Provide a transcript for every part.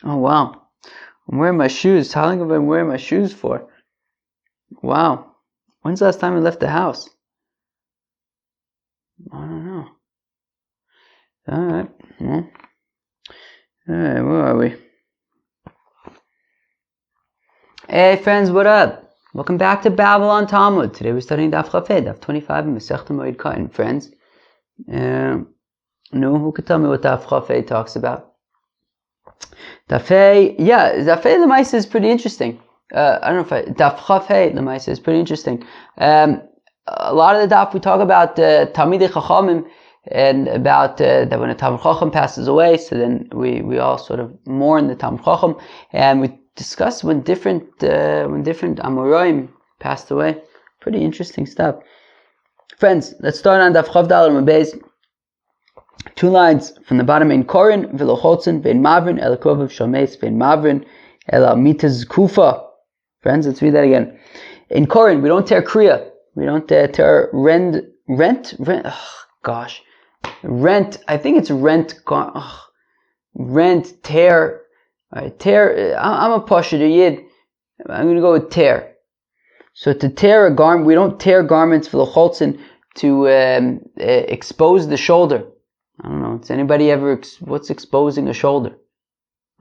Oh wow. I'm wearing my shoes. How long have I been wearing my shoes for? Wow. When's the last time I left the house? I don't know. Alright. Well. Alright, where are we? Hey friends, what up? Welcome back to Babylon Talmud. Today we're studying Daf Chafei, Daf 25 in Masechta Moed Katan. Friends, who could tell me what Daf Chafei talks about? Dafei Lemaisa is pretty interesting. I don't know if Daf Chafei Lemaisa is pretty interesting. A lot of the Daf we talk about talmidei hahamim and about that when a Talmid Chacham passes away, so then we all sort of mourn the Talmid Chacham, and we discuss when different Amoraim passed away. Pretty interesting stuff. Friends, let's start on Daf Chav Daled Amud Beis. 2 lines from the bottom. In Korin v'lo chotzen vein mavrin el kovav shomeis vein mavrin el mitaz kufa. Friends, let's read that again. In Korin, we don't tear kriya. We don't tear rent. Rent. I think it's rent. Rent, tear. Alright, tear. I'm a Pashut Yid. I'm going to go with tear. So to tear a garment, we don't tear garments for the cholzen to expose the shoulder. I don't know. Does anybody ever, what's exposing a shoulder?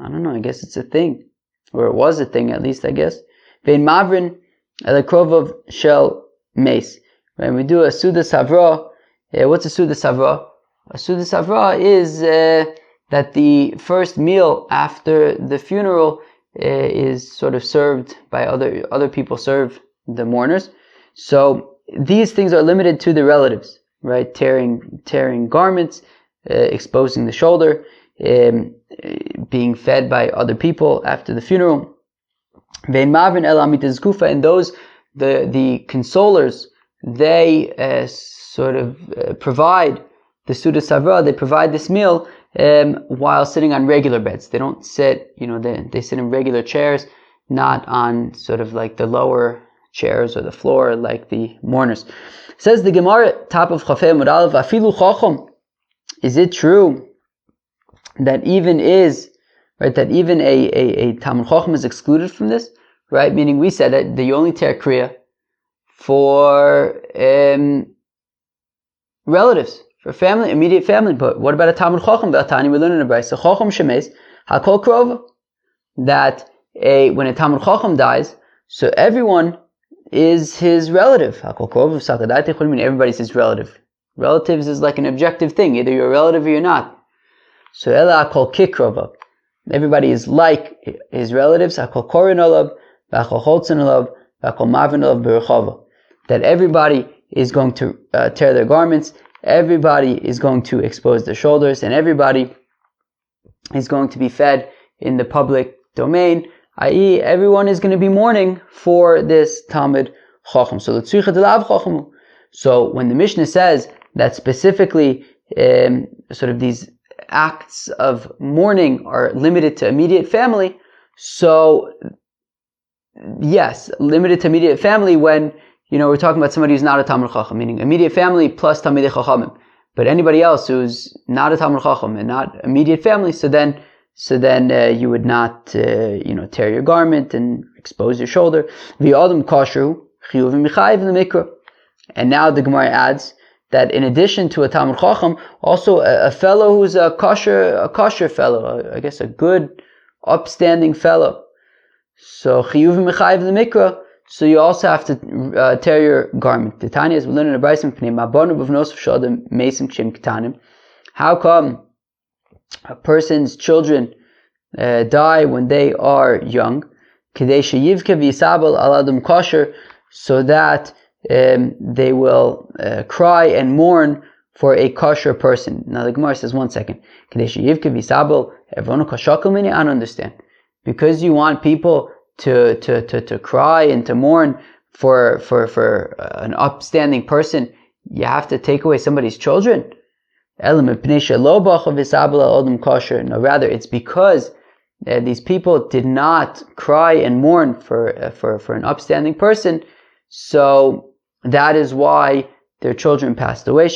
I don't know. I guess it's a thing. Or it was a thing, at least, I guess. Vein mavrin elekrovov shel mace. When we do a Suda Savra, what's a Suda Savra? A Suda Savra is that the first meal after the funeral is sort of served by other people, serve the mourners. So these things are limited to the relatives, right? Tearing garments, exposing the shoulder, being fed by other people after the funeral. And those, the consolers, they sort of provide the Suda Savra, they provide this meal while sitting on regular beds. They don't sit, they sit in regular chairs, not on sort of like the lower chairs or the floor like the mourners. Says the Gemara, top of Chafei Amud Aleph, Afilu Chacham. Is it true that even a Talmid Chacham is excluded from this? Right? Meaning we said that you only tear kriya for relatives, for family, immediate family. But what about a Talmid Chacham? V'atani, we learn in the Brayso, Chacham shemes hakol krova. That when a Talmid Chacham dies, so everyone is his relative. Hakol krova sakadati chol, mean everybody's his relative. Relatives is like an objective thing. Either you're a relative or you're not. So ela hakol kikrova. Everybody is like his relatives. Hakol korin olav, v'hakol chotzen olav, v'hakol mavrin olav b'rechava. That everybody is going to tear their garments. Everybody is going to expose their shoulders, and everybody is going to be fed in the public domain, i.e., everyone is going to be mourning for this Talmid Chacham. So when the Mishnah says that specifically sort of these acts of mourning are limited to immediate family, so yes, limited to immediate family when we're talking about somebody who's not a Talmid Chacham, meaning immediate family plus talmidei chachamim. But anybody else who's not a Talmid Chacham and not immediate family, so then you would not, tear your garment and expose your shoulder. V'yadam kashu chiyuv michayiv in the mikra. And now the Gemara adds that in addition to a Talmid Chacham, also a fellow who's a kosher fellow, I guess a good, upstanding fellow. So chiyuv michayiv in the mikra. So you also have to tear your garment. The Tanya is we learn in the Brayso, how come a person's children die when they are young? So that they will cry and mourn for a kosher person. Now the Gemara says, 1 second. I don't understand. Because you want people to cry and to mourn for an upstanding person, you have to take away somebody's children? No, rather it's because these people did not cry and mourn for an upstanding person, so that is why their children passed away.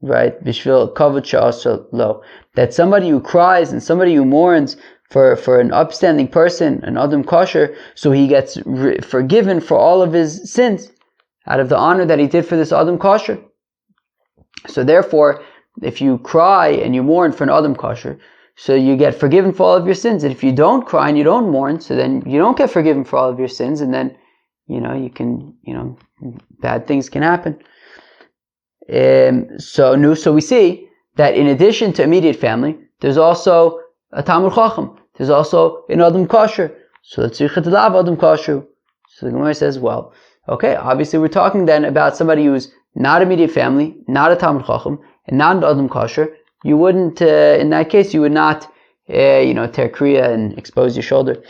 right? Bishvil kavod she'asa lo. That somebody who cries and somebody who mourns for an upstanding person, an adam kosher, so he gets forgiven for all of his sins out of the honor that he did for this adam kosher. So therefore, if you cry and you mourn for an adam kosher, so you get forgiven for all of your sins. And if you don't cry and you don't mourn, so then you don't get forgiven for all of your sins, and then bad things can happen. So we see that in addition to immediate family, there's also a Talmid Chacham. There's also an Adam Kosher. So let's see Adam Kosher. So the Gemara says, well, okay, obviously we're talking then about somebody who's not immediate family, not a Talmid Chacham, and not an Adam Kosher. You wouldn't, in that case, you would not, tear kriya and expose your shoulder.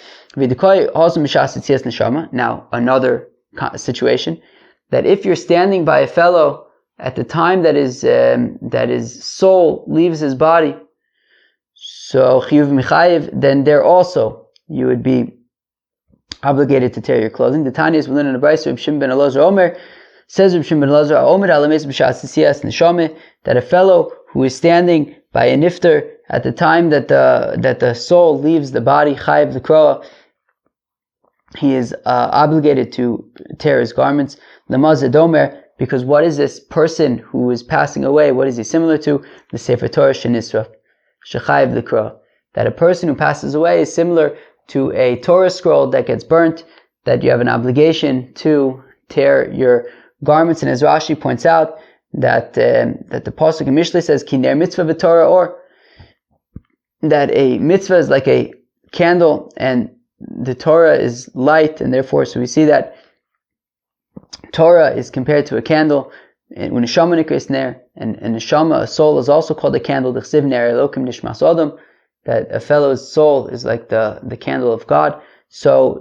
Now, another situation, that if you're standing by a fellow at the time that his soul leaves his body, so chiyuv michayev, then there also you would be obligated to tear your clothing. The Tanya is within a brayso. Reb Shimon ben Elazar Omer says, Reb Shimon ben Elazar Omer alames b'shas siyas neshama, that a fellow who is standing by a nifter at the time that the soul leaves the body, chayev l'kroa, he is obligated to tear his garments. Lamazed Omer, because what is this person who is passing away? What is he similar to? The Sefer Torah shenisraf, shechayev l'kroa, that a person who passes away is similar to a Torah scroll that gets burnt, that you have an obligation to tear your garments. And as Rashi points out, that the pasuk in Mishlei says, "Ki ner mitzvah v'Torah or," that a mitzvah is like a candle, and the Torah is light, and therefore, so we see that Torah is compared to a candle. And when neshama nikras ner, and neshama, a soul, is also called a candle. D'chsiv ner elokim nishmas adam, that a fellow's soul is like the candle of God. So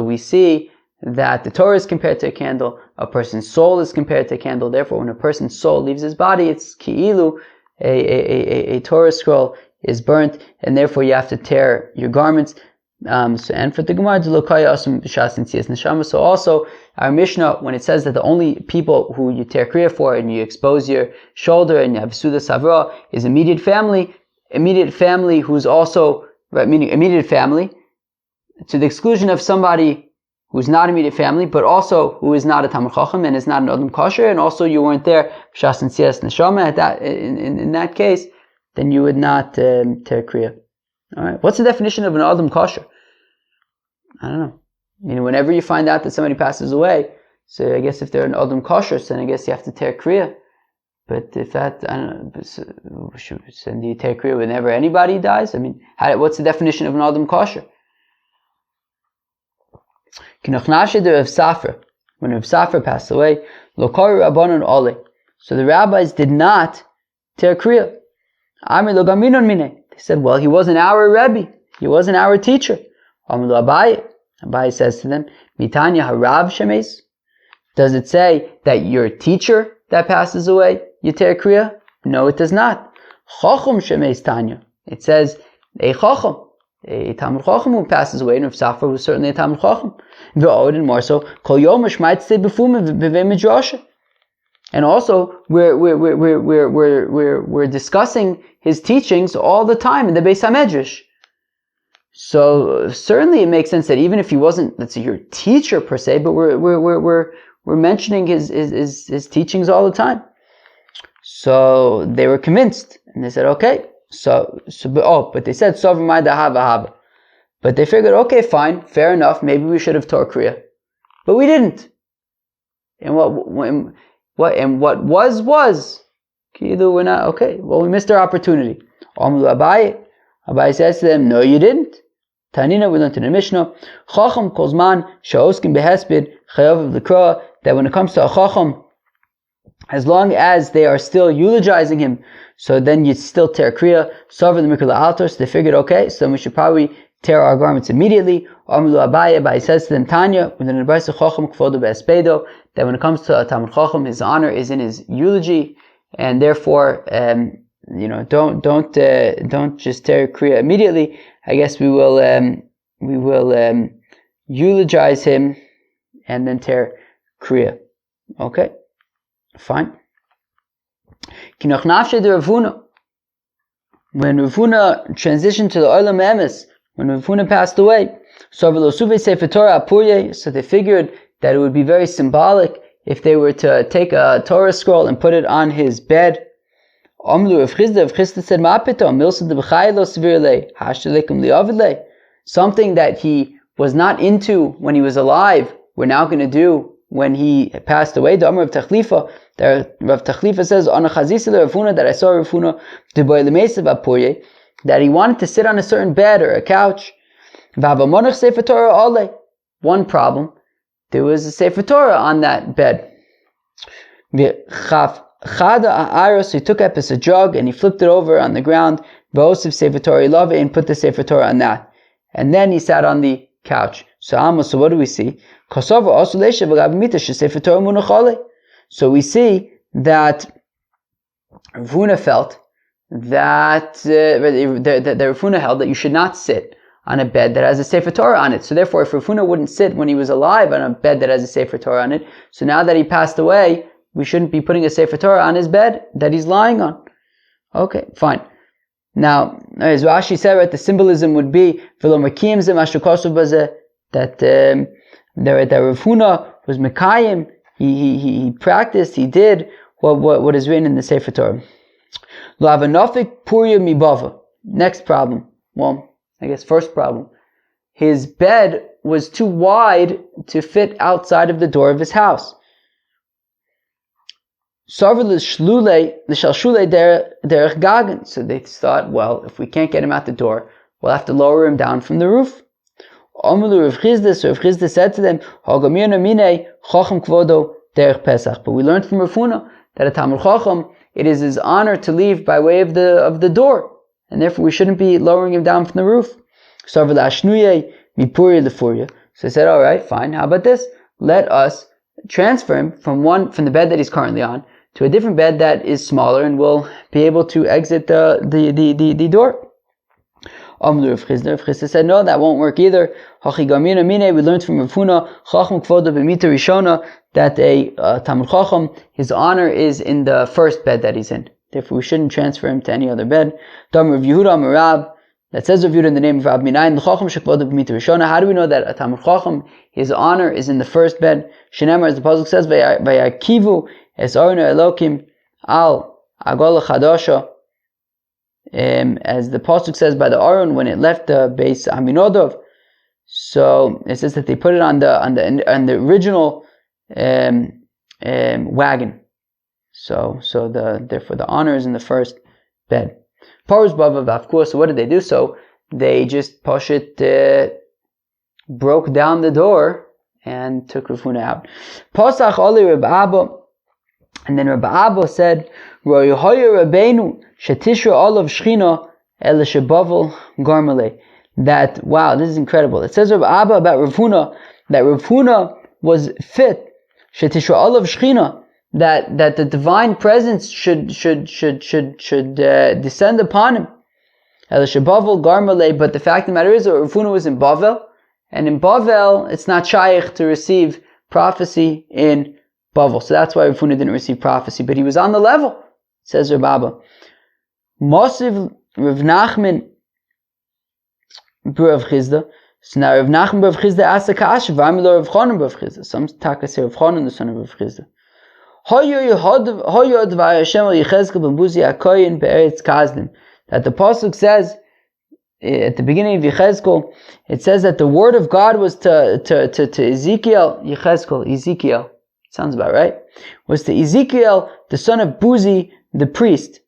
we see that the Torah is compared to a candle, a person's soul is compared to a candle. Therefore, when a person's soul leaves his body, it's ki'ilu, a Torah scroll is burnt, and therefore you have to tear your garments. And for the Gemara, so also our Mishnah, when it says that the only people who you tear kriya for and you expose your shoulder and you have suda savra is immediate family who's also, right, meaning immediate family, to the exclusion of somebody who's not immediate family, but also who is not a Talmid Chacham and is not an Adam Kosher, and also you weren't there, Shas and Siyas Neshama, in that case, then you would not tear kriya. Alright, what's the definition of an Adam Kosher? I don't know. Whenever you find out that somebody passes away, so I guess if they're an Adam Kosher, then I guess you have to tear kriya. But if that, I don't know, so do you tear kriya whenever anybody dies? What's the definition of an Adam Kosher? When Rav Safra passed away, so the rabbis did not tear kriya. They said, well, he wasn't our Rebbe, he wasn't our teacher. Abaye says to them, Mitanya harav shemes? Does it say that your teacher that passes away, you tear kriya? No, it does not. Chacham shemes Tanya. It says a chacham, a Talmid Chacham who passes away, and Rav Safra was certainly a Talmid Chacham. And more so, kol yom shmait stay b'fumim b'vei midrasha. And also, we're discussing his teachings all the time in the Beis HaMedrash. So certainly it makes sense that even if he wasn't, let's say, your teacher per se, but we're mentioning his teachings all the time. So they were convinced, and they said, okay. But they said Sovimai Dahava Hava. But they figured, okay, fine, fair enough, maybe we should have tore kriya. But we didn't. And what was. We're not, okay, well, we missed our opportunity. Abaye says to them, no, you didn't. Tanina, we learned in the Mishnah, Chacham Kozman Shaoskim Behespid Chayav L'Kra, that when it comes to a Chacham, as long as they are still eulogizing him, so then you still tear kriya. Sover the Mikula Altos, they figured, okay, so we should probably tear our garments immediately. Abaye says to them, Tanya, within the Brayso Chacham Kvodo Be'espedo, that when it comes to a Talmid Chacham, his honor is in his eulogy, and therefore, don't just tear kriya immediately. I guess we will eulogize him and then tear kriya. Okay, fine. Kinoch nafshe de Rav Huna. When Rav Huna transitioned to the Olam Emes, when Rav Huna passed away, so they figured that it would be very symbolic if they were to take a Torah scroll and put it on his bed. Rav Chisda said, something that he was not into when he was alive, we're now going to do when he passed away. The Rav Tachlifa says, that I saw Rav Huna that he wanted to sit on a certain bed or a couch. One problem, there was a Sefer Torah on that bed. He took up a jug and he flipped it over on the ground, and put the Sefer Torah on that. And then he sat on the couch. So what do we see? So we see that Rav Huna felt that Rav Huna held that you should not sit on a bed that has a Sefer Torah on it. So therefore, if Rav Huna wouldn't sit when he was alive on a bed that has a Sefer Torah on it, so now that he passed away, we shouldn't be putting a Sefer Torah on his bed that he's lying on. Okay, fine. Now, as Rashi said, right, the symbolism would be that Rav Huna was Mekayim, he practiced, he did what is written in the Sefer Torah. Next problem. Well, I guess first problem. His bed was too wide to fit outside of the door of his house. So they thought, well, if we can't get him out the door, we'll have to lower him down from the roof. So Rav Chisda said to them, but we learned from Rav Huna that a Talmid Chacham, it is his honor to leave by way of the door, and therefore we shouldn't be lowering him down from the roof. So I said, all right, fine. How about this? Let us transfer him from the bed that he's currently on to a different bed that is smaller, and will be able to exit the door. Rav Chisda said, no, that won't work either. We learned from Rav Huna that a Talmid Chacham, his honor is in the first bed that he's in. Therefore, we shouldn't transfer him to any other bed. That says Rav Yehuda in the name of Rab Minayin. How do we know that a Talmid Chacham, his honor is in the first bed? Shenemar, as the pasuk says, Vayakivu es orna Elokim al agola chadasha. As the pasuk says, by the Aron when it left the base Aminodov. So it says that they put it on the original wagon. So therefore the honor is in the first bed. Parus Bava, of course. So what did they do? So they just broke down the door and took Rav Huna out. Pasach Oli Reb Abba, and then Reb Abba said, "Royehoyer Rabbeinu shetishra olav shchina el shebavel garmale." That, wow, this is incredible. It says Reb Abba about Rav Huna that Rav Huna was fit shetishra olav shchina, that the divine presence should descend upon him. El shebavel garmale. But the fact of the matter is that Rav Huna was in Bavel, and in Bavel it's not shaykh to receive prophecy in Bavel. So that's why Rav Huna didn't receive prophecy, but he was on the level, says Reb Abba. Mosiv Rav Nachman Rav Chisda. So now Rav Nachman Rav Chisda asked the Kash, V'amilo Rav Chanan Rav Chisda. Some taka say Rav Chanan, the son of Rav Chisda. That the pasuk says at the beginning of Yechezkel, it says that the word of God was to Ezekiel. Sounds about right. Was to Ezekiel, the son of Buzi, the priest,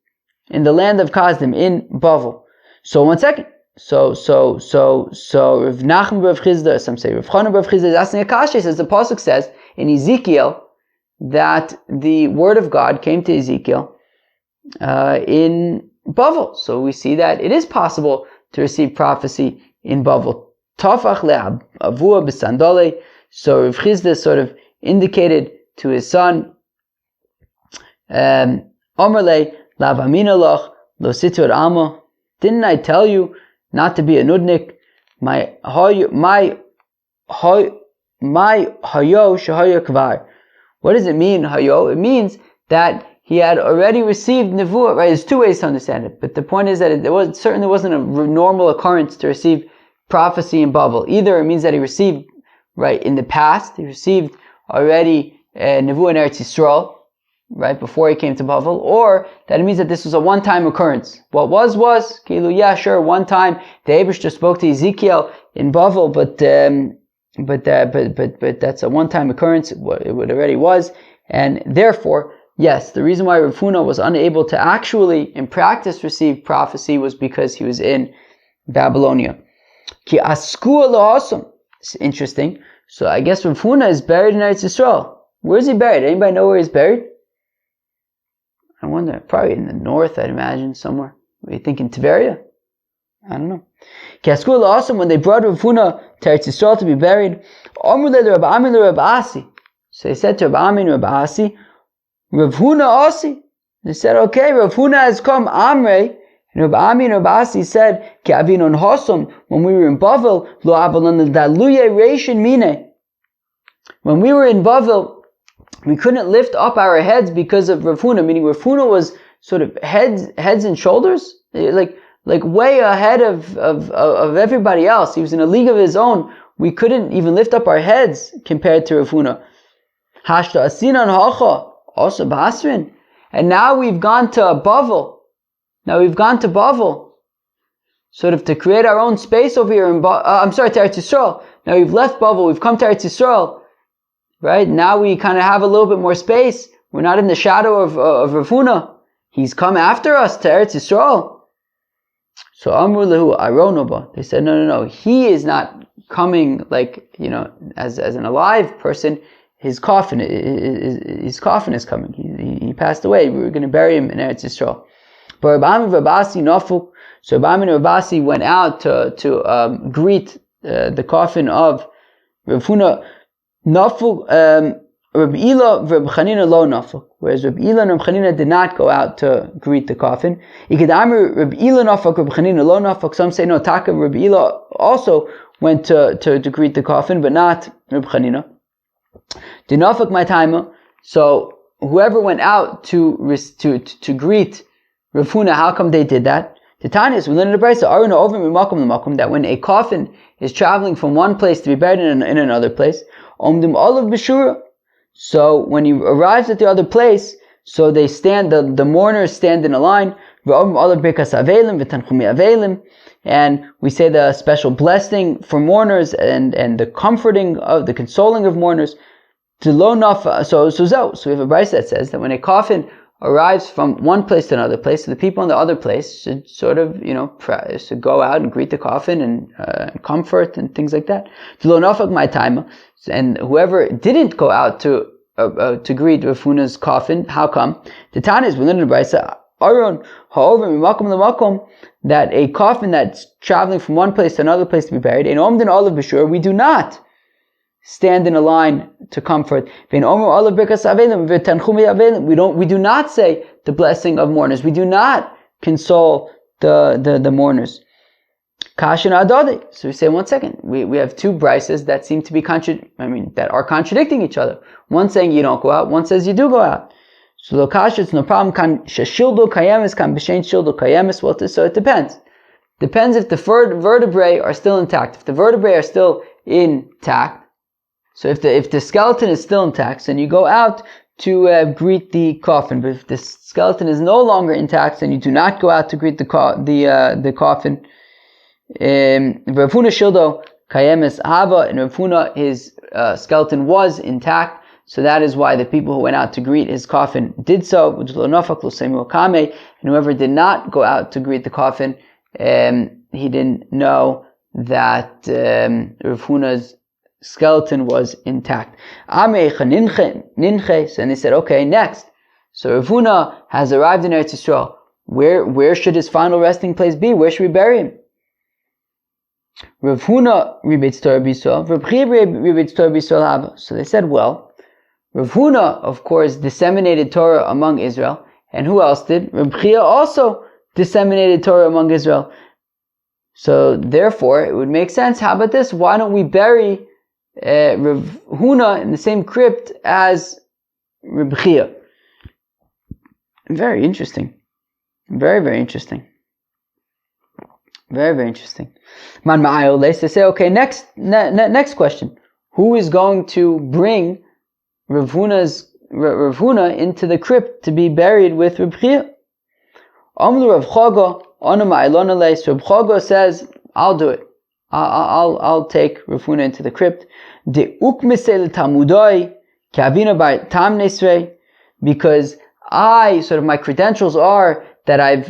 in the land of Kazdim, in Bavel. So 1 second. So Rav Nachman Rav Chisda, some say Rav Chanan Rav Chisda is asking a kasha. Says the pasuk says in Ezekiel that the word of God came to Ezekiel in Bavel. So we see that it is possible to receive prophecy in Bavel. Tafach le'avua b'sandale. So Rav Chisda sort of indicated to his son, Omerle lavamina loch lo situr alma. Didn't I tell you not to be a nudnik? My hayo shahaya kvar. What does it mean, hayo? It means that he had already received nevuah, right? There's two ways to understand it, but the point is that it certainly wasn't a normal occurrence to receive prophecy in Bavel. Either it means that he received, right, in the past, he received already nevuah in Eretz Yisrael, right, before he came to Bavel, or that it means that this was a one-time occurrence. What was, yeah, sure, one time the Eibishter spoke to Ezekiel in Bavel, but that's a one-time occurrence, it already was, and therefore, yes, the reason why Rav Huna was unable to actually, in practice, receive prophecy was because he was in Babylonia. Ki asku lahasam. It's interesting. So I guess Rav Huna is buried in Eretz Yisrael. Where is he buried? Anybody know where he's buried? I wonder. Probably in the north, I'd imagine, somewhere. What do you think, in Tveria? I don't know. Ki asku lahasam, when they brought Rav Huna to Eretz Yisrael to be buried, Amru le Reb Amin le Reb Asi. So they said to Reb Amin and Reb Asi, Rav Huna Asi. They said, okay, Rav Huna has come, Amrei. And Reb Ami and Reb Asi said, Ki avinon hosam, when we were in Bavel, lo avalon daluye reishin mine. When we were in Bavel, we couldn't lift up our heads because of Rav Huna, meaning Rav Huna was sort of heads and shoulders, like way ahead of everybody else. He was in a league of his own. We couldn't even lift up our heads compared to Rav Huna. Hashta asinan hacha, also basrin. And now we've gone to Bavel. Sort of to create our own space over here to Eretz Yisrael. Now we've left Bavel, we've come to Eretz Yisrael. Right? Now we kind of have a little bit more space. We're not in the shadow of Rav Huna. He's come after us to Eretz Yisrael. So Amru Lehu Aronoba. They said, no. He is not coming as an alive person. His coffin is coming. He passed away. We were going to bury him in Eretz Yisrael. But Reb Ami and Reb Asi nafuk. So Reb Ami and Reb Asi went out to greet the coffin of Rav Huna. Nafuk. Reb Ila, Reb Chanina lo nafuk. Whereas Reb Ila and Reb Chanina did not go out to greet the coffin. Ikadami Reb Ila nafuk, Reb Chanina lo nafuk. Some say no. Taka Reb Ila also went to greet the coffin, but not Reb Chanina. Dinafuk my timer. So whoever went out to greet Rav Huna, how come they did that? Titanis, we learned in the Brisa, that when a coffin is traveling from one place to be buried in another place, omdim olav b'shura. So when he arrives at the other place, so they stand, the mourners stand in a line, and we say the special blessing for mourners and the comforting of the consoling of mourners. So we have a Brisa that says that when a coffin arrives from one place to another place, so the people in the other place should sort of, should go out and greet the coffin and comfort and things like that. And whoever didn't go out to greet Rav Huna's coffin, how come? The Tana is within the Brisa, that a coffin that's traveling from one place to another place to be buried, in Omdin Olav B'Shur, we do not stand in a line to comfort. We do not say the blessing of mourners. We do not console the mourners. So we say, one second, we have two brises that seem to be that are contradicting each other. One saying you don't go out, one says you do go out. So Lokasha, it's no problem. So it depends. Depends if the vertebrae are still intact. If the vertebrae are still intact, so if the skeleton is still intact, then you go out to greet the coffin. But if the skeleton is no longer intact, then you do not go out to greet the coffin. Rav Huna shildo kayemes hava, and Rav Huna, his skeleton was intact. So that is why the people who went out to greet his coffin did so. And whoever did not go out to greet the coffin, he didn't know that Rav Huna's skeleton was intact. And they said, okay, next. So Rav Huna has arrived in Eretz Yisrael. Where should his final resting place be? Where should we bury him? Rav Huna ribetz Torah b'Yisrael, Rav Chia ribetz Torah b'Yisrael haba. So they said, well, Rav Huna, of course, disseminated Torah among Israel. And who else did? Rav Chia also disseminated Torah among Israel. So therefore, it would make sense. How about this? Why don't we bury Rav Huna in the same crypt as Rav Chia? Very interesting. Very, very interesting. Very, very interesting. Man ma'ayol, they say, okay, next question. Who is going to bring Rav Huna into the crypt to be buried with Reb Chia? Amlu Rav Chaga, Anu ma'aylon alei. So Rav Chaga says, I'll do it. I'll take Rav Huna into the crypt. De ukmise talmidei kavina bar tam nesrei, because my credentials are that I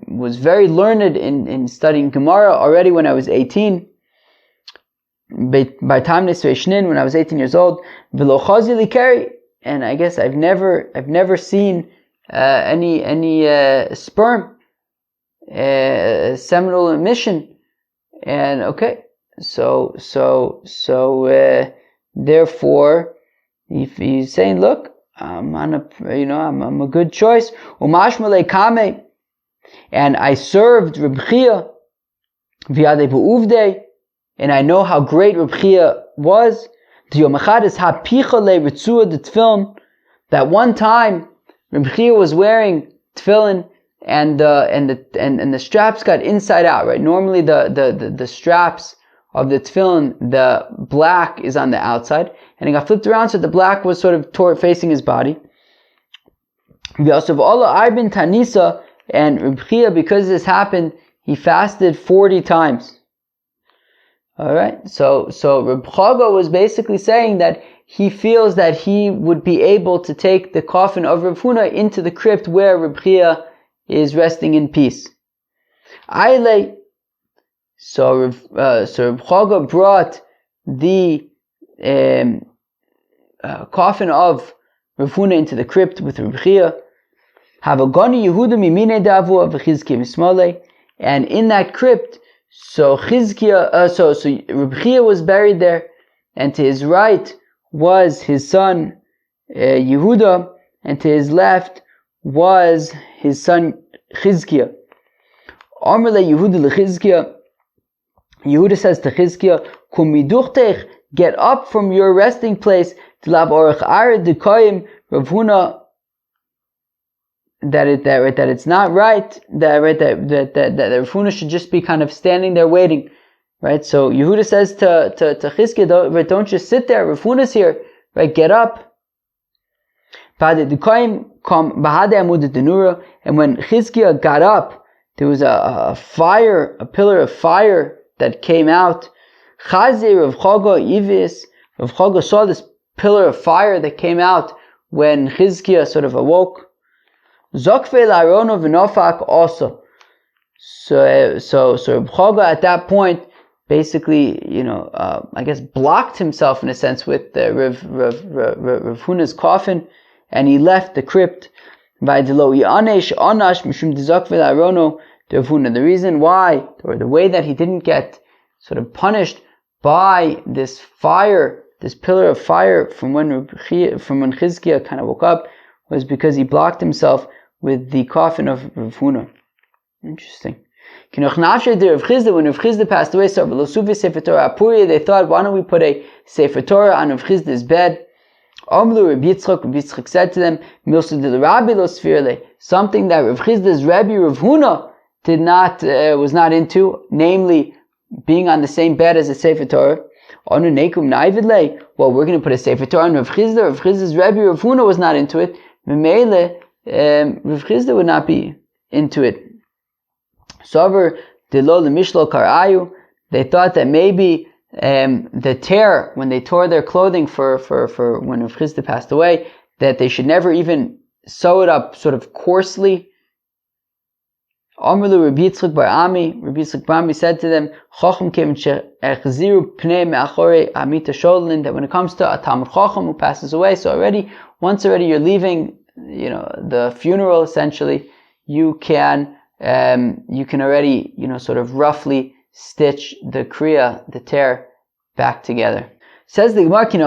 was very learned in studying Gemara already when I was 18. By time nesrei shnin, when I was 18 years old, v'lo chazi likeri, and I guess I've never seen any sperm, seminal emission, and okay, so therefore, if he's saying, look, I'm a good choice. Umashmalei kame, and I served Reb Chia v'yadei b'uvdei, and I know how great Reb Chia was. That one time Reb Chia was wearing tefillin, and the straps got inside out. Right? Normally the straps of the tefillin, the black is on the outside, and it got flipped around so the black was sort of facing his body. Tanisa, and Reb Chia, because this happened, he fasted 40 times. Alright, so Reb Chaga was basically saying that he feels that he would be able to take the coffin of Rav Huna into the crypt where Reb Chia is resting in peace. So Reb Chaga brought the coffin of Rav Huna into the crypt with Reb Chia. And in that crypt, so Reb Chia was buried there, and to his right was his son Yehuda, and to his left was his son Chizkiah. Amar le Yehuda leChizkiah, Yehuda says to Chizkiah, Kum miduchtech, get up from your resting place, Tilav orach ared dekoyim, Rav Huna, that it's not right, that Rav Huna should just be kind of standing there waiting, right? So Yehuda says to Chizkiah, don't just sit there, Rav Huna's here, right? Get up. And when Chizkiah got up, there was a pillar of fire that came out. Rav Chaga saw this pillar of fire that came out when Chizkiah sort of awoke. Zokve la'arono v'nofak also. So Rav Chaga at that point basically, I guess blocked himself in a sense with Rav Huna's coffin, and he left the crypt. The reason why, or the way that he didn't get sort of punished by this fire, this pillar of fire from when Chizkiah kind of woke up, was because he blocked himself with the coffin of Rav Huna. Interesting. When Rav Chizda passed away, they thought, why don't we put a Sefer Torah on Rav Chizda's bed? Rav Yitzchak said to them, something that Rav Chizda's Rebbe Rav Huna was not into, namely being on the same bed as a Sefer Torah. Well, we're going to put a Sefer Torah on Rav Chizda. Rav Chizda's Rebbe Rav Huna was not into it. Rav Chizda would not be into it. They thought that maybe the tear, when they tore their clothing for when Rav Chizda passed away, that they should never even sew it up sort of coarsely. Amrlu Rabbi Yitzchak bar Ami said to them, that when it comes to a Talmid Chacham who passes away, so once you're leaving, the funeral essentially, you can already, sort of roughly stitch the kriya, the tear, back together. Says the Gemara, so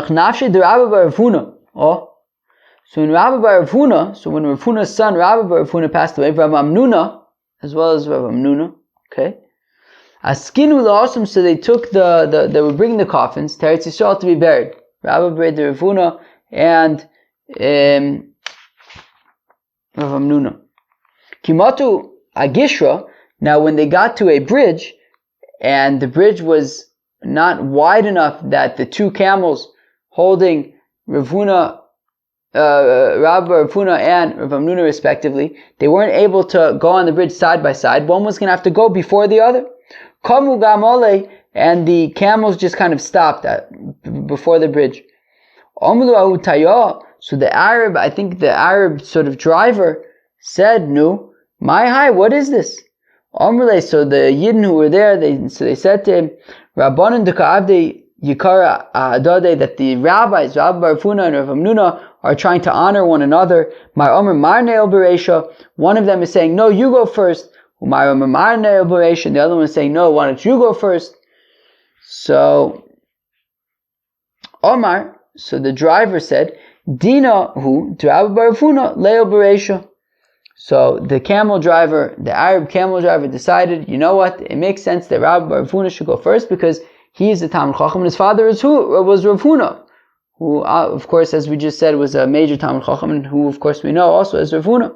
when Rabbi bar Rav Huna, when Rav Huna's son Rabbi bar Rav Huna passed away, Rav Amnuna, as well as Rav Amnuna, okay, Askinu la'asum, so they took they were bringing the coffins to Eretz Yisrael to be buried. Rabbi bar Rav Huna and Rav Hamnuna. Kimatu agishra. Now, when they got to a bridge, and the bridge was not wide enough that the two camels holding Rav Huna, Rav Huna and Rav Hamnuna respectively, they weren't able to go on the bridge side by side. One was going to have to go before the other. Kamu gamole, and the camels just kind of stopped before the bridge. Omlu ahutaya. So the Arab, I think the Arab sort of driver said, "No, my high, what is this?" Omrle, so the Yidden who were there, they said to him, Rabbanan deka'avde yikara ahadade, that the rabbis, Rabbi Bar Huna and Rav Hamnuna, are trying to honor one another. My Omer Marneil Beresha, one of them is saying, no, you go first. My Omer Marneil Beresha, and the other one is saying, no, why don't you go first? So, Omar, so the driver said, Dina hu to Rabbi Bar Huna Leil Beresha. So the Arab camel driver decided, you know what, it makes sense that Rabbi Bar Huna should go first because he is the Talmid Chacham and his father was Rav Huna, who of course, as we just said, was a major Talmid Chacham and who of course we know also as Rav Huna.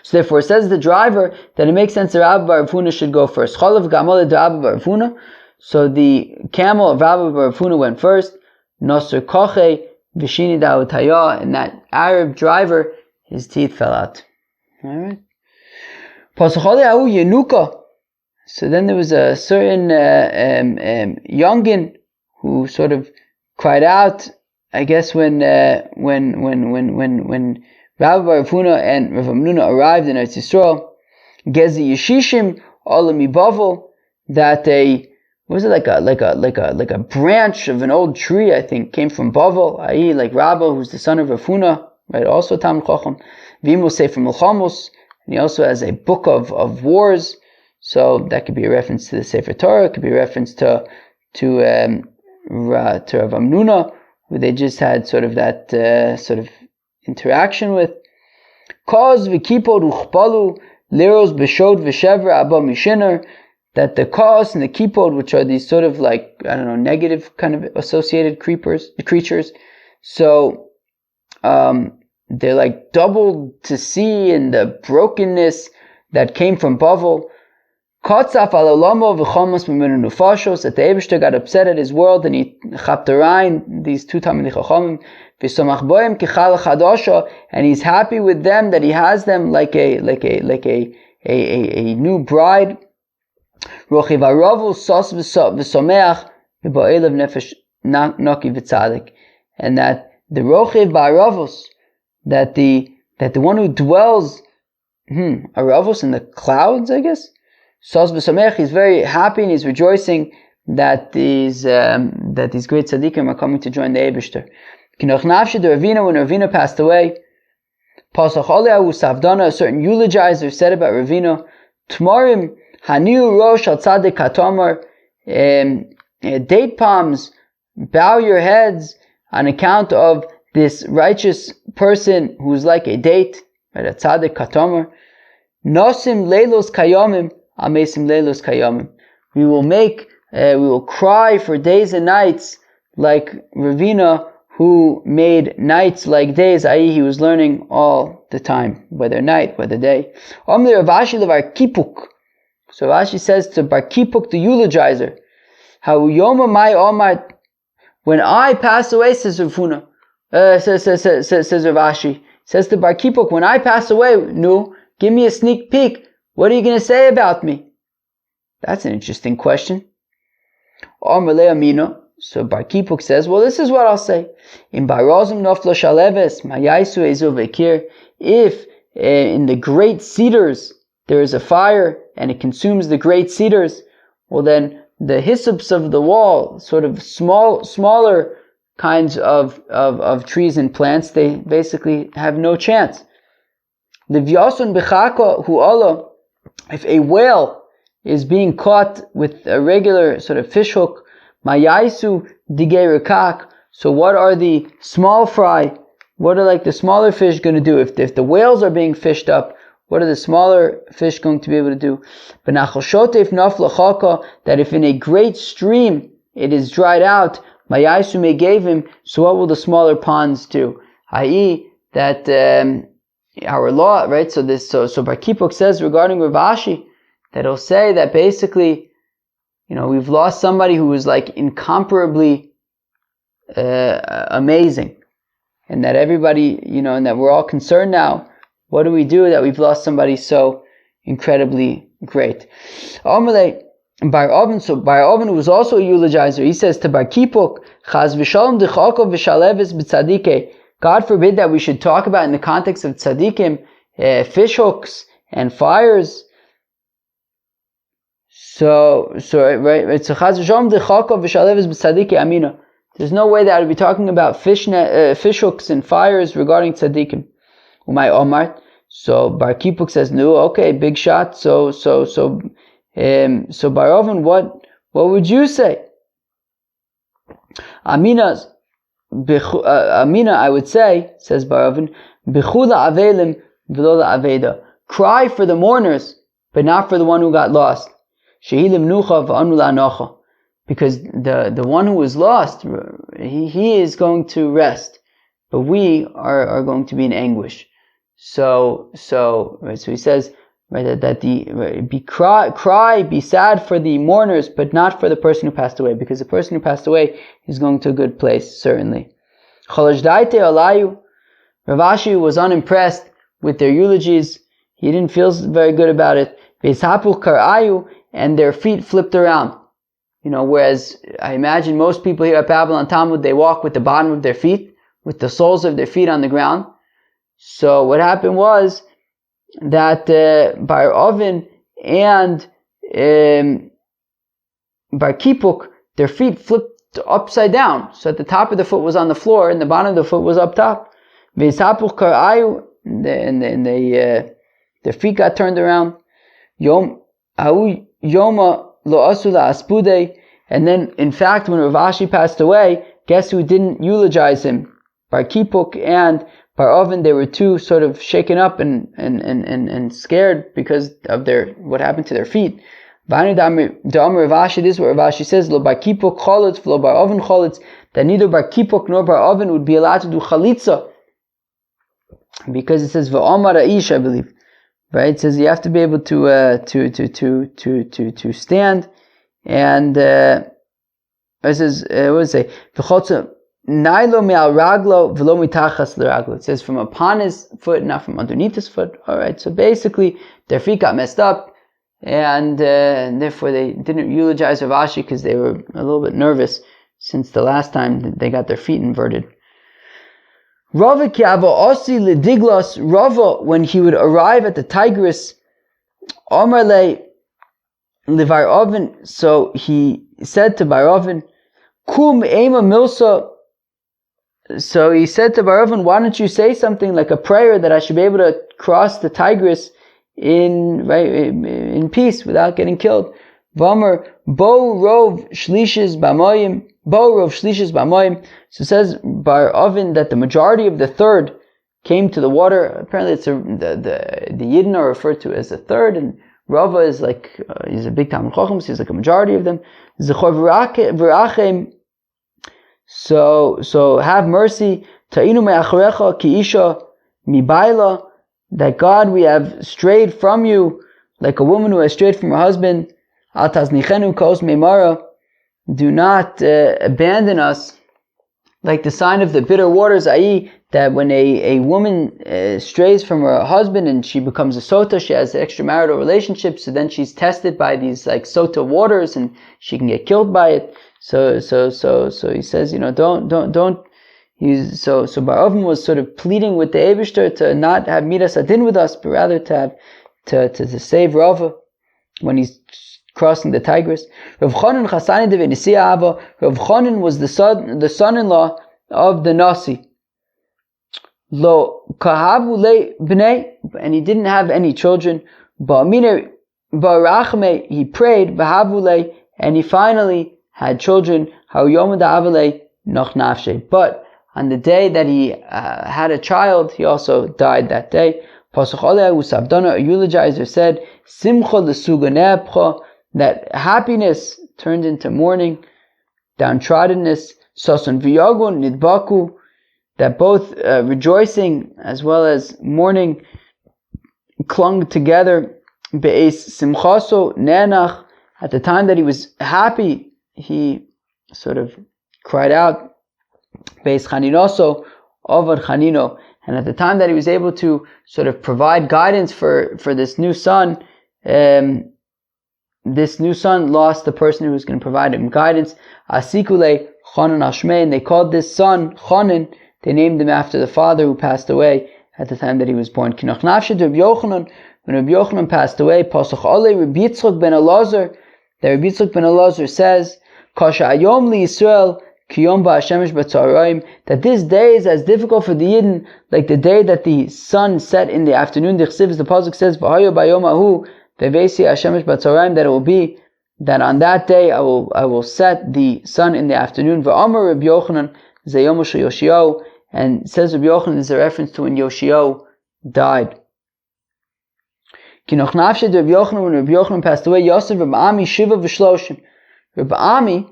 So therefore says the driver that it makes sense that Rabbi Bar Huna should go first. Chalav Gamol de Rabbi Bar Huna. So the camel of Rabbi Bar Huna went first. Nosur Koche Vishini Dautaya, and that Arab driver, his teeth fell out. Alright. So then there was a certain youngin who sort of cried out, I guess when Rabbi Bar Huna and Rav Hamnuna arrived in Eretz Yisrael, Gezi Yeshishim Olami Bavel, that like a branch of an old tree, I think, came from Bavel, i.e. like Rabba, who's the son of Rav Huna, right, also Talmid Chacham. Vimos Sefer Milchamos, and he also has a book of wars. So that could be a reference to the Sefer Torah. It could be a reference to Rav Hamnuna, who they just had sort of that sort of interaction with. Kaz v'kipod uchpalu liros b'shod v'shever abba mishinner. That the kaz and the kipod, which are these sort of like, I don't know, negative kind of associated creatures. So they're like doubled to see in the brokenness that came from Bavel. Kotzaf alalamo v'chomas b'menu nufashos, that the Eibishter got upset at his world and he chapterain these two talmidei chachamim v'somach boim kichal chadasha, and he's happy with them that he has them like a new bride. Rochiv aravu sos v'someach v'ba'elav nefesh noki v'tzadik, and that the rochiv ba'aravos, that the one who dwells aravos in the clouds, I guess. Sos v'samech, he's very happy and he's rejoicing that these great tzaddikim are coming to join the Eibishter. Kinoch nafshe de Ravina, when Ravina passed away, pasach olehu savdana, a certain eulogizer said about Ravina, Tmorim haniu rosh al tzaddik katomar, date palms, bow your heads on account of this righteous person who's like a date, right, a tzaddik katomar. Nosim leilos kayomim, amesim leilos kayomim. We will cry for days and nights like Ravina, who made nights like days, i.e. he was learning all the time, whether night, whether day. Omli Ravashi levar kipuk. So Ravashi says to Bar Kipuk, the eulogizer, how yoma mai omar, when I pass away, says Ravuna, says Ravashi, says to Bar Kipuk, when I pass away, no, give me a sneak peek. What are you going to say about me? That's an interesting question. Omar le'amino. So Bar Kipuk says, well, this is what I'll say. In Barazim noflo shaleves, mayaisu ezu vekir. If in the great cedars there is a fire and it consumes the great cedars, well then the hyssops of the wall, sort of smaller kinds of trees and plants, they basically have no chance. The v'yasun b'chaka hu Allah, if a whale is being caught with a regular sort of fish hook, Mayaisu digerikak. So what are the small fry? What are like the smaller fish going to do? If the whales are being fished up, what are the smaller fish going to be able to do? That if in a great stream it is dried out, Mayaisu may gave him. So what will the smaller ponds do? I.e., that our law, right? So Bar Kippur says regarding Rav Ashi that he'll say that basically, we've lost somebody who was like incomparably amazing, and that everybody, and that we're all concerned now. What do we do that we've lost somebody so incredibly great? Amalei Bar Oven, so Bar Oven was also a eulogizer. He says to Bar Kippur, Chaz v'shalom d'chakov v'shaleves b'tzadike. God forbid that we should talk about in the context of tzadikim, fish hooks and fires. So right. So Chaz v'shalom d'chakov v'shaleves b'tzadike amina. There's no way that I would be talking about fish hooks and fires regarding tzadikim. Umay Omar. So Bar Kippur says, no, okay, big shot. So Bar Oven, what would you say? Amina, I would say, says Bar Oven, Bechula avelim v'lo aveda. Cry for the mourners, but not for the one who got lost. Shehilim nucha v'anu la'anocha. Because the one who was lost, he is going to rest, but we are going to be in anguish. So he says, right, be sad for the mourners, but not for the person who passed away, because the person who passed away is going to a good place, certainly. Rav Ashi was unimpressed with their eulogies. He didn't feel very good about it. And their feet flipped around. Whereas I imagine most people here at Babylon Talmud, they walk with the bottom of their feet, with the soles of their feet on the ground. So what happened was that Bar Oven and Bar Kippur, their feet flipped upside down. So at the top of the foot was on the floor, and the bottom of the foot was up top. And their feet got turned around. Yoma lo asula aspude. And then, in fact, when Rav Ashi passed away, guess who didn't eulogize him? Bar Kippur and Bar Oven. They were too sort of shaken up and scared because of what happened to their feet. This is what Rav Ashi says: Lo Bar Kippur cholitz, lo Bar Oven cholitz. That neither Bar Kippur nor Bar Oven would be allowed to do chalitza, because it says v'omar aish, I believe. Right? It says you have to be able to stand, and it says what does it say? Nailo me'al raglo v'lo mitachas l'raglo. It says from upon his foot, not from underneath his foot. All right. So basically, their feet got messed up, and therefore they didn't eulogize Rav Ashi because they were a little bit nervous since the last time they got their feet inverted. Rava ki'ava osi lediglos. Rava, when he would arrive at the Tigris, Omar le levar Oven. So he said to Bar Oven, Kum ema milsa. So he said to Bar Oven, why don't you say something like a prayer that I should be able to cross the Tigris in peace without getting killed. V'omer bo rov shlishes b'moyim. So it says Bar Oven that the majority of the third came to the water. Apparently, it's the Yidden are referred to as a third, and Rava is like he's a big Talmid Chacham, so he's like a majority of them. Zechor v'rachem. So have mercy. Ta'inu me'acharecha ki isha mibayla. That God, we have strayed from you like a woman who has strayed from her husband. Al taznichenu kos meimara. Do not abandon us like the sign of the bitter waters, i.e. that when a woman strays from her husband and she becomes a sota, she has extramarital relationships, so then she's tested by these like sota waters and she can get killed by it. So he says, don't. So Bar Oven was sort of pleading with the Eibishter to not have midas adin with us, but rather to save Rava when he's crossing the Tigris. Rav Chanan Chasani de Venisia Ava. Rav Chanan was the son-in-law of the Nasi. Lo kahavu le bnei, and he didn't have any children. Ba'amine barachme, he prayed bahavu le, and he finally had children. How yom da'avale noch nafshe. But on the day that he had a child, he also died that day. Pasuk Alei Usavdana, a eulogizer, said, Simcha l'suganepcha, that happiness turned into mourning, downtroddenness, sason v'yagun nidbaku, that both rejoicing as well as mourning clung together. Be'es simchaso nenach, at the time that he was happy, he sort of cried out. Be'es chaninoso ovad chanino, and at the time that he was able to sort of provide guidance for this new son, this new son lost the person who was going to provide him guidance. Asikule Chanan Ashmein, they called this son Chanan, they named him after the father who passed away at the time that he was born. Kinach nafshe Rabbi Yochanan, when Rabbi Yochanan passed away, Pasach Ale Rabbi Yitzchak ben Elazar, that Rabbi Yitzchak ben Elazar says, Kasha Ayom li Yisrael, Kiyom ba'ashemesh b'tzarayim, that this day is as difficult for the Yidden like the day that the sun set in the afternoon. The Chsiv, the pasuk says, V'hayo b'yom ahu, v'vesi hashemesh b'tzarayim, that it will be that on that day I will set the sun in the afternoon. V'amar Rabbi Yochanan zayom shel Yoshio, and says Rabbi Yochanan is a reference to when Yoshio died. Kinoch nafshe Rabbi Yochanan, when Rabbi Yochanan passed away, Yosef Rabbi Ami Shiva v'shloshim. Rabbi Ami,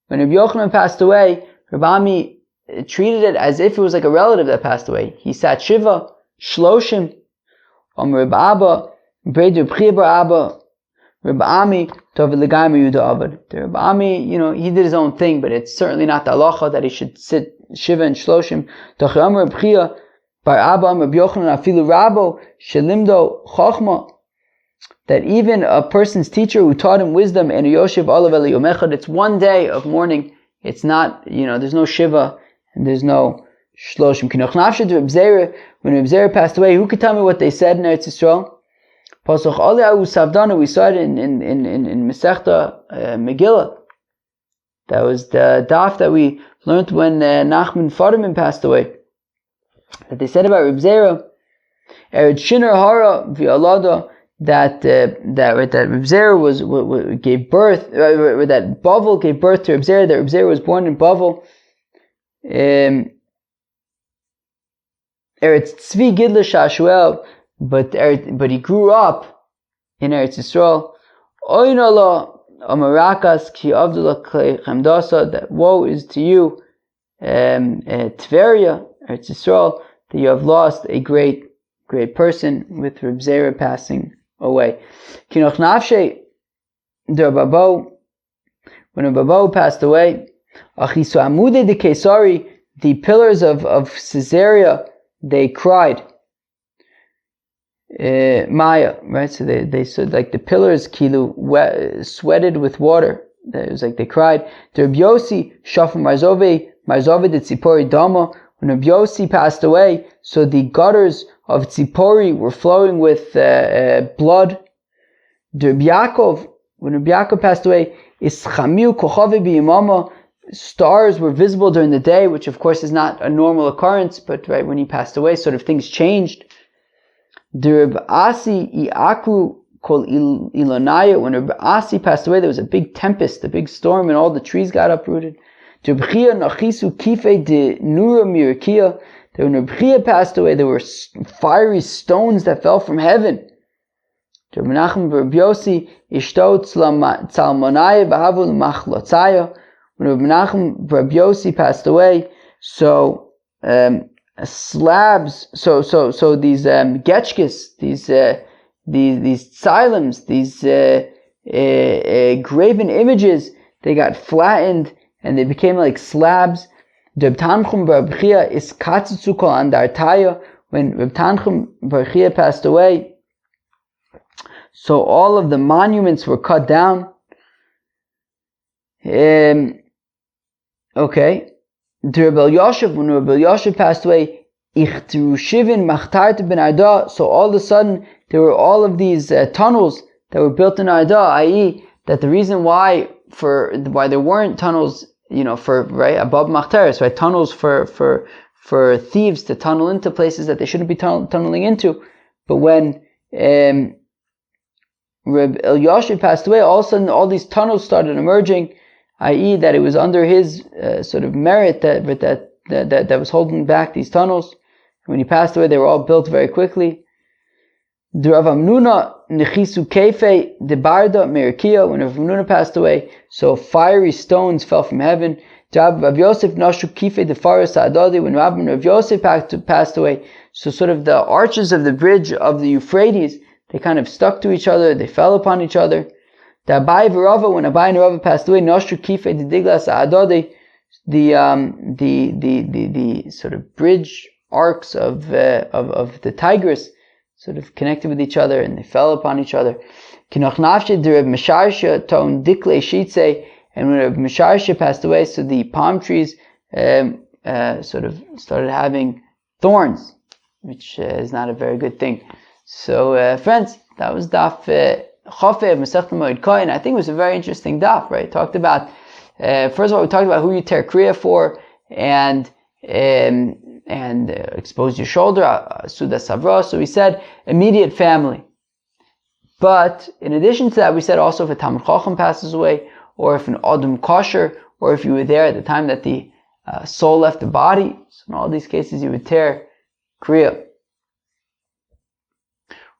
when Rabbi Yochanan passed away, Rabbi Ami treated it as if it was like a relative that passed away. He sat Shiva, Shloshim, Rabbi Abba, Breid Rabbi Bar Abba, Rabbi Ami, Tov L'Gayim Yehuda Abad. Rabbi Ami, he did his own thing, but it's certainly not the halacha that he should sit Shiva and Shloshim. Toch Rabbi Chia, Bar Abba, Rabbi Yochanan, Afilu Rabo, Shelimdo Chochma, that even a person's teacher who taught him wisdom, and Yoshev Olav Eli Yomechad, it's one day of mourning. It's not, there's no Shiva and there's no Shloshim. Kinoch nafshe to Reb Zera, when Reb Zera passed away, who could tell me what they said in Eretz Yisrael? Pasach Ali Ahu Savdana, we saw it in Masechta Megillah. That was the daf that we learned when Nachman Faramin passed away. That they said about Reb Zera, Eretz Shiner Hara V'Alada, that Reb Zera gave birth, that Bavel gave birth to Reb Zera, that Reb Zera was born in Bavel. Eretz Tzvi Gidla Shashuel, but he grew up in Eretz Yisrael. Oinala Amarakas Ki Avdullah Chemdasa, that woe is to you, Tveria, Eretz Yisrael, that you have lost a great person, with Reb Zera passing away. Kinoch nafshe der Babo, when Babo passed away, Achisu Amude de Kesari, the pillars of Caesarea, they cried. Maya, right? So they said like the pillars kilu sweated with water. It was like they cried. Der Biosi Shafam Marzove de Tzipori Dama, when Rabbi Yossi passed away, so the gutters of Tzipori were flowing with blood. Rabbi Yaakov, when Rabbi Yaakov passed away, Ischamiu Kochavi B'Yimama, stars were visible during the day, which of course is not a normal occurrence, but right when he passed away, sort of things changed. Rabbi Asi Iakru Kol Ilonaya, when Rabbi Asi passed away, there was a big tempest, a big storm, and all the trees got uprooted. When Rabbi Chia passed away, there were fiery stones that fell from heaven. When Rabbi Yossi passed away, so slabs, so these getchkes, these xylems, these graven images, they got flattened and they became like slabs. When Reb Tanchum Bar Chia passed away, so all of the monuments were cut down. Okay. When Reb Yoshev passed away, so all of a sudden there were all of these tunnels that were built in Arda, i.e. that the reason why there weren't tunnels, for right above Machteres, right, tunnels for thieves to tunnel into places that they shouldn't be tunneling into. But when Reb Elyashiv passed away, all of a sudden all these tunnels started emerging, i.e. that it was under his sort of merit that was holding back these tunnels. When he passed away, they were all built very quickly. The Rav Amnuna Nechisu Kefe de Barda Merikia, when Rav Amnuna passed away, so fiery stones fell from heaven. Rav Yosef Noshu Kife the Faras Adadi, when Rav and Rav Yosef passed away, so sort of the arches of the bridge of the Euphrates, they kind of stuck to each other, they fell upon each other. The Abai V'Rava, when Abai and Rava passed away, Noshu Kife the Diglas Adadi, the sort of bridge arcs of the Tigris sort of connected with each other, and they fell upon each other. Kinoch Nafshe the Reb Mesharsha ton Dikle Shitze, and when Reb Mesharsha passed away, so the palm trees sort of started having thorns, which is not a very good thing. So friends, that was Daf Chofeh of Masechta Moed Kohen. I think it was a very interesting daf, right? It talked about first of all, we talked about who you tear kriya for, and expose your shoulder, Suda Savra. So we said immediate family. But in addition to that, we said also if a Talmid Chacham passes away, or if an Adam kosher, or if you were there at the time that the soul left the body. So in all these cases, you would tear kriya.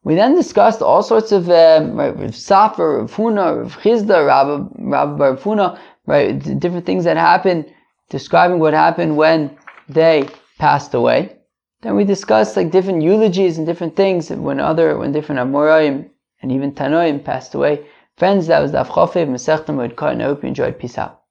We then discussed all sorts of Rav Safar, Rav Huna, Rav Chizda, Rav Bar Huna, right, different things that happened, describing what happened when they passed away. Then we discussed like different eulogies and different things when different Amoraim and even Tanoim passed away. Friends, that was Daf Chofeh, Masechta Moed Kohen. I hope you enjoyed. Peace out.